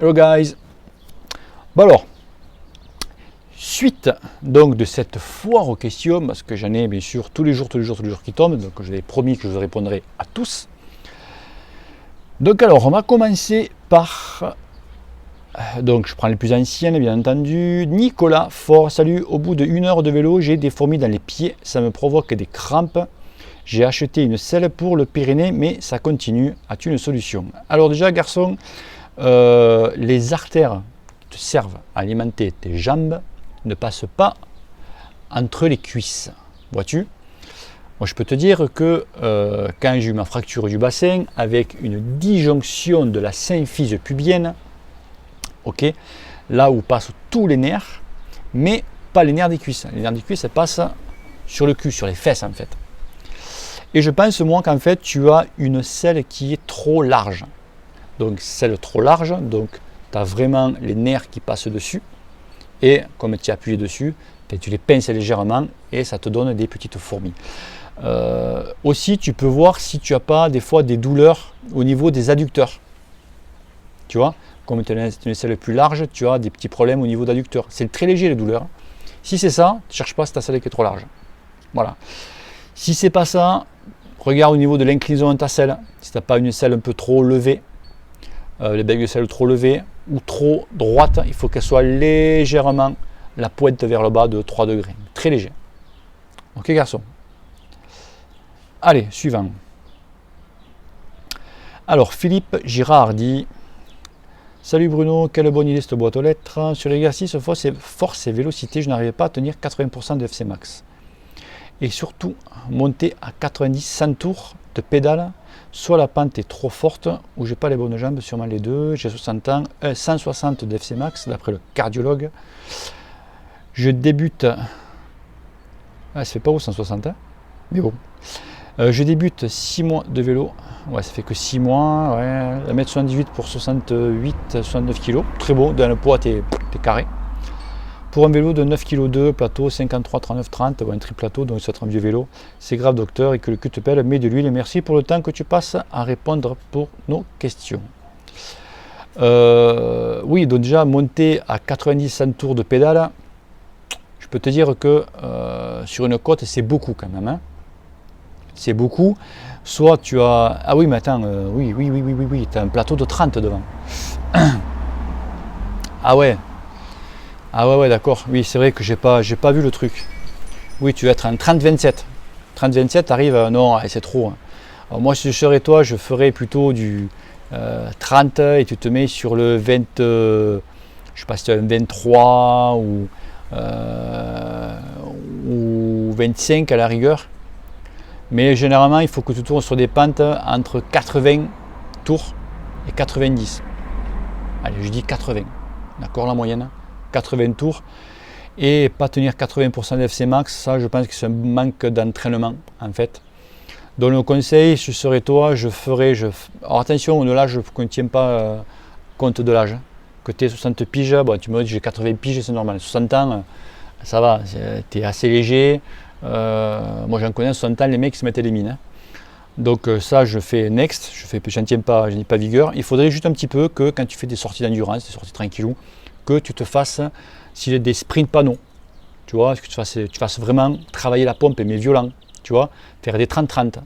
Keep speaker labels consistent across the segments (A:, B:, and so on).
A: Hello guys. Bon alors, suite donc de cette foire aux questions, parce que j'en ai bien sûr tous les jours qui tombent, donc je vous avais promis que je vous répondrai à tous. Donc alors, on va commencer par, donc je prends les plus anciennes bien entendu. Nicolas Fort, salut, au bout de 1 heure de vélo, j'ai des fourmis dans les pieds, ça me provoque des crampes. J'ai acheté une selle pour le Pyrénées, mais ça continue. As-tu une solution? Alors déjà, garçon, les artères qui te servent à alimenter tes jambes ne passent pas entre les cuisses. Vois-tu? Moi, je peux te dire que quand j'ai eu ma fracture du bassin, avec une disjonction de la symphyse pubienne, ok, là où passent tous les nerfs, mais pas les nerfs des cuisses. Les nerfs des cuisses, elles passent sur le cul, sur les fesses en fait. Et je pense moi qu'en fait tu as une selle qui est trop large. Donc selle trop large, donc tu as vraiment les nerfs qui passent dessus. Et comme tu as appuyé dessus, tu les pinces légèrement et ça te donne des petites fourmis. Aussi tu peux voir si tu n'as pas des fois des douleurs au niveau des adducteurs. Tu vois, comme tu as une selle plus large, tu as des petits problèmes au niveau d'adducteurs. C'est très léger les douleurs. Si c'est ça, ne cherche pas si ta selle qui est trop large. Voilà. Si c'est pas ça, regarde au niveau de l'inclinaison de ta selle. Si tu n'as pas une selle un peu trop levée, les becs de selle trop levés ou trop droite, il faut qu'elle soit légèrement la pointe vers le bas de 3 degrés. Très léger. Ok garçon. Allez, suivant. Alors Philippe Girard dit: salut Bruno, quelle bonne idée cette boîte aux lettres. Sur l'exercice force et vélocité, je n'arrivais pas à tenir 80% de FC max. Et surtout monter à 90-100 tours de pédale, soit la pente est trop forte ou j'ai pas les bonnes jambes, sûrement les deux. J'ai 60 ans, 160 de FC max d'après le cardiologue. Je débute, ça fait pas haut 160 hein, mais bon. Je débute 6 mois de vélo, ouais ça fait que 6 mois, ouais, 1m78 pour 68-69 kg, très beau, dans le poids t'es carré. Pour un vélo de 9,2 kg, plateau 53, 39, 30, ou un triplateau, donc c'est un vieux vélo. C'est grave docteur et que le cul te pèle, mets de l'huile et merci pour le temps que tu passes à répondre pour nos questions. Oui, donc déjà monter à 90-100 tours de pédale, je peux te dire que sur une côte c'est beaucoup quand même. Hein. C'est beaucoup. Soit tu as... Ah oui mais attends, oui, tu as un plateau de 30 devant. Ah ouais. Ah ouais d'accord, oui c'est vrai que j'ai pas vu le truc. Oui tu vas être en 30-27. 30-27 arrive, non c'est trop. Hein. Alors moi si je serais toi, je ferais plutôt du 30 et tu te mets sur le 20, je sais pas si tu as un 23 ou 25 à la rigueur. Mais généralement il faut que tu tournes sur des pentes entre 80 tours et 90. Allez je dis 80, d'accord la moyenne 80 tours et pas tenir 80% de FC max, ça je pense que c'est un manque d'entraînement en fait. Donc le conseil, si je serais toi, je ferais, alors attention, de l'âge, je ne tiens pas compte de l'âge. Que tu es 60 piges, bon, tu me dis j'ai 80 piges, c'est normal. 60 ans, ça va, tu es assez léger. Moi j'en connais 60 ans, les mecs se mettaient les mines. Hein. Donc ça je fais next, j'en tiens pas, je n'ai pas vigueur. Il faudrait juste un petit peu que quand tu fais des sorties d'endurance, des sorties tranquillou, que tu te fasses, s'il y a des sprints panneaux, tu vois, que tu fasses vraiment travailler la pompe, mais violent, tu vois, faire des 30-30,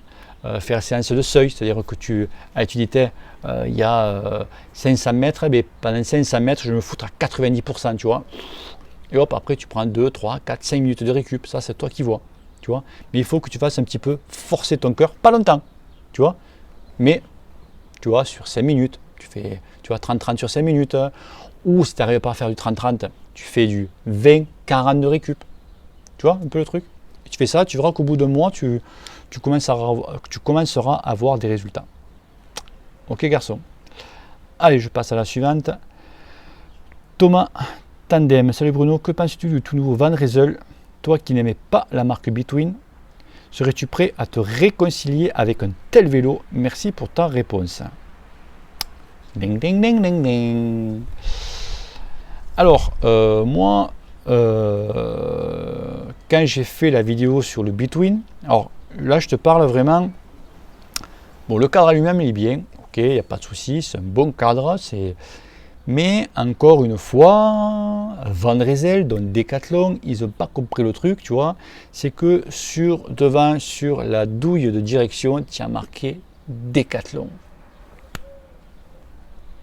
A: faire séance de seuil, c'est-à-dire que tu disais, il y a 500 mètres, mais pendant 500 mètres, je me foutre à 90%, tu vois, et hop, après tu prends 2, 3, 4, 5 minutes de récup, ça c'est toi qui vois, tu vois, mais il faut que tu fasses un petit peu forcer ton cœur, pas longtemps, tu vois, mais, tu vois, sur 5 minutes, tu vois, 30-30 sur 5 minutes, ou si tu n'arrives pas à faire du 30-30, tu fais du 20-40 de récup. Tu vois un peu le truc? Et tu fais ça, tu verras qu'au bout d'un mois, tu commenceras à avoir des résultats. Ok garçon. Allez, je passe à la suivante. Thomas Tandem. Salut Bruno, que penses-tu du tout nouveau Van Rysel? Toi qui n'aimais pas la marque Between, serais-tu prêt à te réconcilier avec un tel vélo? Merci pour ta réponse. Ding ding ding ding ding. Alors moi quand j'ai fait la vidéo sur le Between, alors là je te parle vraiment, bon le cadre lui-même il est bien, ok, il n'y a pas de souci, c'est un bon cadre, Mais encore une fois, Van Rysel, donc Decathlon, ils n'ont pas compris le truc, tu vois. C'est que devant, sur la douille de direction, tu as marqué Decathlon.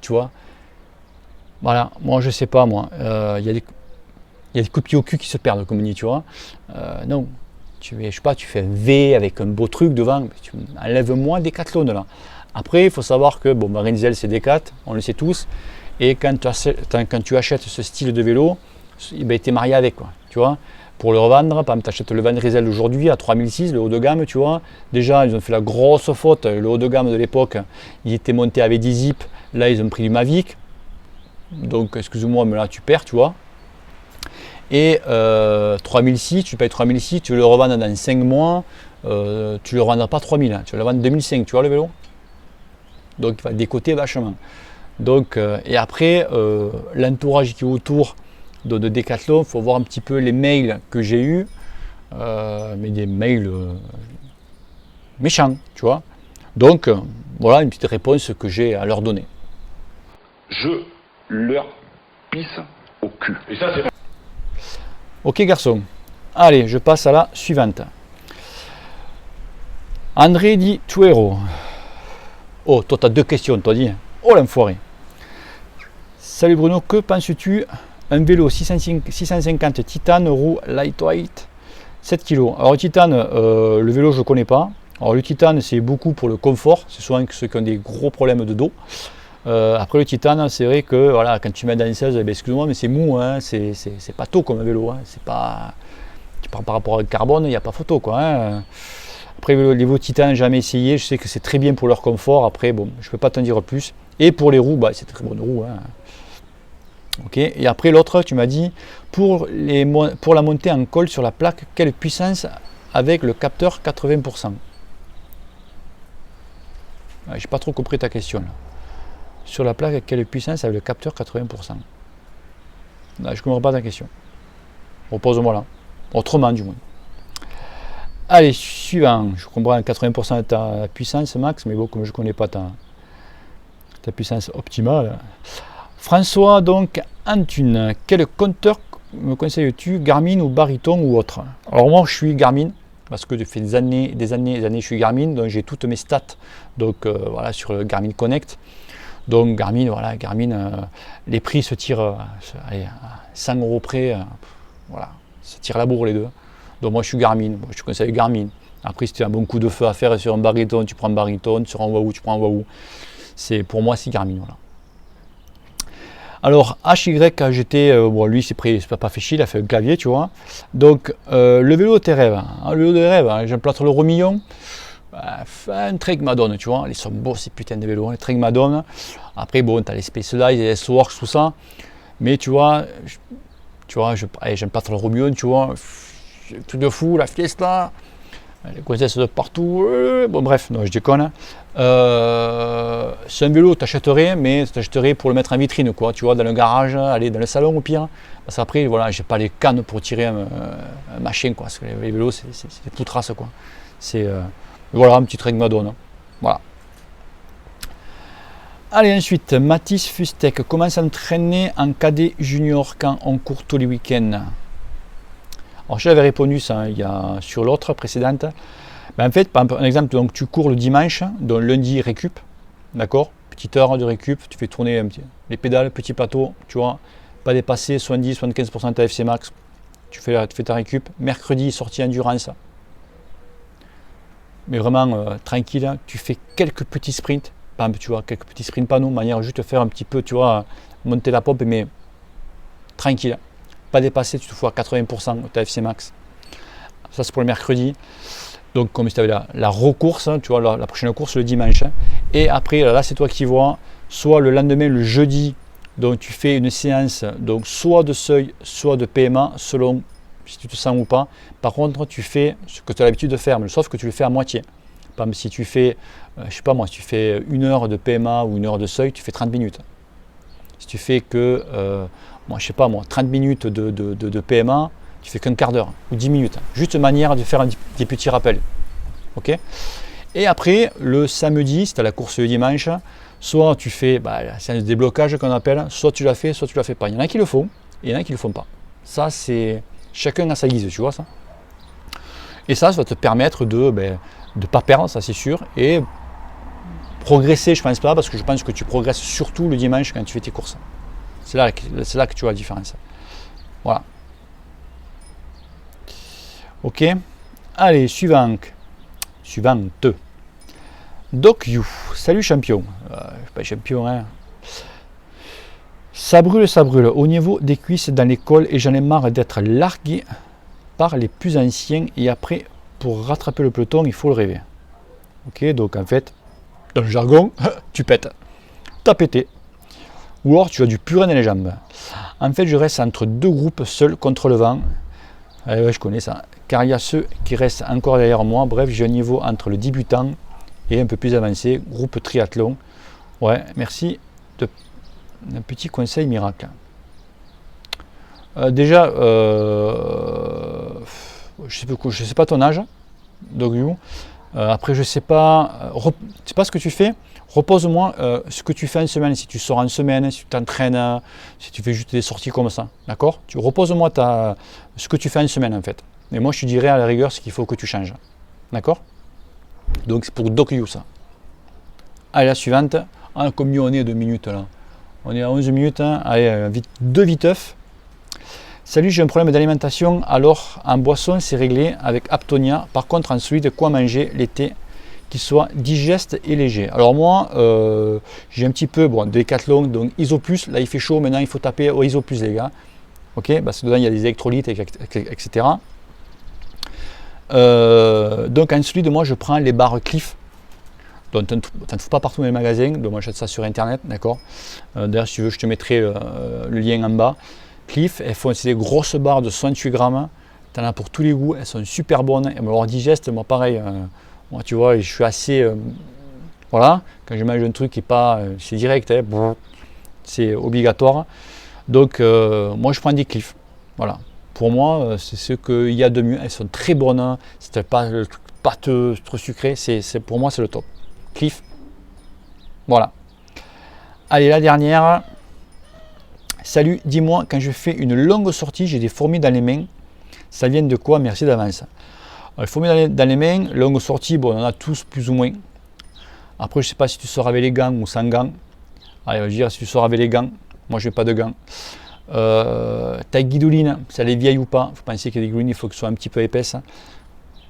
A: Tu vois. Voilà, moi je sais pas, moi. Il y a des coups de pied au cul qui se perdent, comme on dit, tu vois. Non, je sais pas, tu fais un V avec un beau truc devant, enlève-moi Decathlon là. Après, il faut savoir que, bon, Van Rysel c'est Decat, on le sait tous. Et quand tu achètes ce style de vélo, tu es marié avec, quoi, tu vois. Pour le revendre, par exemple, tu achètes le Van Rysel aujourd'hui à 3006, le haut de gamme, tu vois. Déjà, ils ont fait la grosse faute. Le haut de gamme de l'époque, il était monté avec des zips. Là, ils ont pris du Mavic. Donc, excuse-moi, mais là, tu perds, tu vois. Et 3006, tu payes 3006, tu veux le revendre dans 5 mois, tu ne le revendras pas 3000, hein, tu vas le vendre 2005, tu vois le vélo. Donc, il va décoter vachement. Donc, et après, l'entourage qui est autour de Decathlon, il faut voir un petit peu les mails que j'ai eus, mais des mails méchants, tu vois. Donc, voilà une petite réponse que j'ai à leur donner.
B: Je leur pisse au cul. Et ça, c'est...
A: Ok, garçon. Allez, je passe à la suivante. André Di Tuero. Oh, toi, tu as 2 questions, toi, dis. Oh, l'enfoiré. Salut Bruno, que penses-tu un vélo 650 Titan, roue lightweight, 7 kg. Alors, Titan, le vélo, je ne connais pas. Alors, le Titan, c'est beaucoup pour le confort. C'est souvent ceux qui ont des gros problèmes de dos. Après, le Titan, c'est vrai que voilà, quand tu mets dans une 16, ben, excuse-moi, mais c'est mou. Hein, c'est pas tôt comme un vélo. Hein, c'est pas... Tu prends par rapport au carbone, il n'y a pas photo, quoi. Hein. Après, les vélos Titan, jamais essayé. Je sais que c'est très bien pour leur confort. Après, bon, je ne peux pas t'en dire plus. Et pour les roues, bah, c'est très bonne roue. Hein. Ok. Et après, l'autre, tu m'as dit, pour la montée en col sur la plaque, quelle puissance avec le capteur 80%? Je n'ai pas trop compris ta question. Là. Sur la plaque, quelle puissance avec le capteur 80%? Je ne comprends pas ta question. Repose-moi là. Autrement, du moins. Allez, suivant. Je comprends 80% de ta puissance max, mais bon, comme je ne connais pas ta puissance optimale. François, donc, Antune, quel compteur me conseilles-tu, Garmin ou Bariton ou autre? Alors moi, je suis Garmin, parce que depuis des années, je suis Garmin, donc j'ai toutes mes stats donc, voilà, sur le Garmin Connect. Donc Garmin, voilà, Garmin, les prix se tirent à 100 € près, voilà, se tirent la bourre les deux. Donc moi je suis Garmin, je te conseille Garmin. Après si tu as un bon coup de feu à faire sur un Bariton, tu prends un Bariton, sur un Wahoo, tu prends un Wahoo. Pour moi c'est Garmin, voilà. Alors HYAGT, bon lui c'est pas fait chier, il a fait un clavier, tu vois. Donc le vélo de tes rêves, hein, le vélo de rêves, hein, j'ai un plâtre le Romillon. Un Trek Madone, tu vois, ils sont beaux ces putains de vélos, les Trek Madone. Après, bon, tu as les Specialized, les S-Works, tout ça. Mais tu vois, j'aime pas trop le Romeo, tu vois, tout de fou, la Fiesta, les gonzesses de partout. Bon, bref, non, je déconne. C'est un vélo, tu achèterais, mais tu achèterais pour le mettre en vitrine, quoi, tu vois, dans le garage, aller dans le salon au pire. Parce qu'après, voilà, j'ai pas les cannes pour tirer un machin, quoi, parce que les vélos, c'est des poutrasses, quoi. Voilà, un petit Trek Madone. Voilà. Allez, ensuite, Mathis Fustec. Comment s'entraîner en cadet junior quand on court tous les week-ends? Alors, j'avais répondu ça sur l'autre précédente. Ben, en fait, par exemple, donc, tu cours le dimanche, donc lundi récup. D'accord? Petite heure de récup. Tu fais tourner les pédales, petit plateau. Tu vois, pas dépasser 70-75% de ta FC max. Tu fais ta récup. Mercredi, sortie endurance. Mais vraiment tranquille, tu fais quelques petits sprints, tu vois, quelques petits sprints panneaux, de manière juste de faire un petit peu, tu vois, monter la pompe, mais tranquille, pas dépasser, tu te fous à 80% de ta FC max. Ça c'est pour le mercredi. Donc comme si tu avais la recourse, tu vois, la prochaine course le dimanche. Et après, là c'est toi qui vois, soit le lendemain, le jeudi, donc tu fais une séance, donc soit de seuil, soit de PMA, selon si tu te sens ou pas. Par contre, tu fais ce que tu as l'habitude de faire, mais sauf que tu le fais à moitié. Par exemple, si tu fais, je sais pas moi, si tu fais 1 heure de PMA ou 1 heure de seuil, tu fais 30 minutes. Si tu fais que, moi, je sais pas moi, 30 minutes de PMA, tu fais qu'un quart d'heure ou 10 minutes. Juste une manière de faire des petits rappels. Ok? Et après, le samedi, si tu as la course le dimanche, soit tu fais la séance de déblocage qu'on appelle, soit tu la fais, soit tu la fais pas. Il y en a qui le font, et il y en a qui le font pas. Ça, c'est chacun à sa guise, tu vois ça. Et ça va te permettre de ne pas perdre, ça c'est sûr, et progresser, je pense pas, parce que je pense que tu progresses surtout le dimanche quand tu fais tes courses. C'est là que tu vois la différence. Voilà. Ok. Allez, suivante. Doc You. Salut champion. Je suis pas champion, hein. Ça brûle. Au niveau des cuisses dans l'école, et j'en ai marre d'être largué par les plus anciens, et après, pour rattraper le peloton, il faut le rêver. Ok, donc en fait, dans le jargon, tu pètes. T'as pété. Ou alors tu as du purin dans les jambes. En fait, je reste entre deux groupes seuls contre le vent. Ah ouais, je connais ça. Car il y a ceux qui restent encore derrière moi. Bref, j'ai un niveau entre le débutant et un peu plus avancé. Groupe triathlon. Ouais, merci d'un petit conseil miracle. Déjà, je sais pas ton âge, Dogu. Après, je sais pas ce que tu fais. Repose-moi ce que tu fais en semaine, si tu sors en semaine, si tu t'entraînes, si tu fais juste des sorties comme ça, d'accord? Repose-moi ce que tu fais en semaine en fait. Et moi je te dirai à la rigueur ce qu'il faut que tu changes, d'accord? Donc c'est pour DocU ça. Allez, la suivante. Ah, combien on est 2 minutes là? On est à 11 minutes, hein. Allez, deux viteufs. Salut, j'ai un problème d'alimentation, alors en boisson c'est réglé avec Aptonia. Par contre en solide, quoi manger l'été qui soit digeste et léger. Alors moi, j'ai un petit peu de Décathlon, donc Isoplus, là il fait chaud, maintenant il faut taper au Isoplus les gars. Ok, parce que dedans il y a des électrolytes, etc. Donc en solide, moi je prends les barres Cliff. Donc tu n'en trouves pas partout dans les magasins, donc moi j'achète ça sur internet, d'accord. D'ailleurs si tu veux, je te mettrai le lien en bas. Cliff, c'est des grosses barres de 68 grammes, tu en as pour tous les goûts, elles sont super bonnes, et alors digeste, moi pareil, moi tu vois, je suis assez, voilà, quand je mange un truc qui est pas, c'est direct, hein, c'est obligatoire, donc moi je prends des Cliff, voilà, pour moi c'est ce qu'il y a de mieux, elles sont très bonnes, c'est pas le truc pâteux, trop sucré, pour moi c'est le top, Cliff, voilà. Allez, la dernière. Salut, dis-moi, quand je fais une longue sortie, j'ai des fourmis dans les mains. Ça vient de quoi? Merci d'avance. Les fourmis dans les mains, longue sortie, on en a tous plus ou moins. Après, je ne sais pas si tu sors avec les gants ou sans gants. Allez, je vais dire si tu sors avec les gants. Moi, je n'ai pas de gants. Ta guidouline, si elle est vieille ou pas. Il faut penser que les guidoulines, il faut qu'elles soient un petit peu épaisses.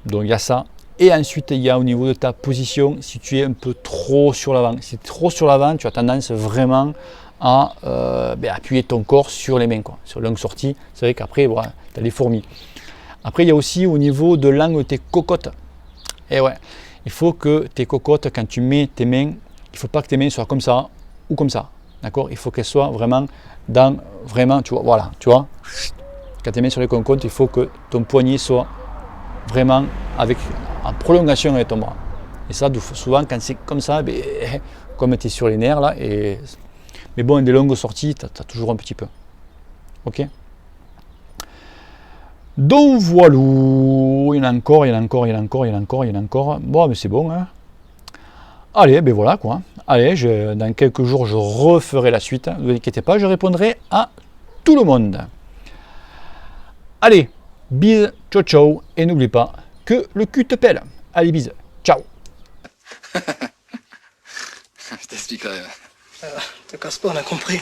A: Donc, il y a ça. Et ensuite, il y a au niveau de ta position, si tu es un peu trop sur l'avant. Si tu es trop sur l'avant, tu as tendance vraiment à appuyer ton corps sur les mains, quoi. Sur longue sortie, c'est vrai qu'après, tu as les fourmis. Après, il y a aussi au niveau de l'angle de tes cocottes. Et ouais, il faut que tes cocottes, quand tu mets tes mains, il ne faut pas que tes mains soient comme ça ou comme ça. D'accord? Il faut qu'elles soient vraiment tu vois, voilà, tu vois. Quand tes mains sur les cocottes, il faut que ton poignet soit vraiment en prolongation avec ton bras. Et ça, souvent, quand c'est comme ça, comme tu es sur les nerfs là, mais bon, des longues sorties, tu as toujours un petit peu. Ok? Donc voilà, il y en a encore. Bon, mais c'est bon, hein. Allez, ben voilà quoi. Allez, dans quelques jours, je referai la suite. Ne vous inquiétez pas, je répondrai à tout le monde. Allez, bise, ciao ciao, et n'oublie pas que le cul te pèle. Allez, bise, ciao.
C: Je t'expliquerai. Te casse pas, on a compris.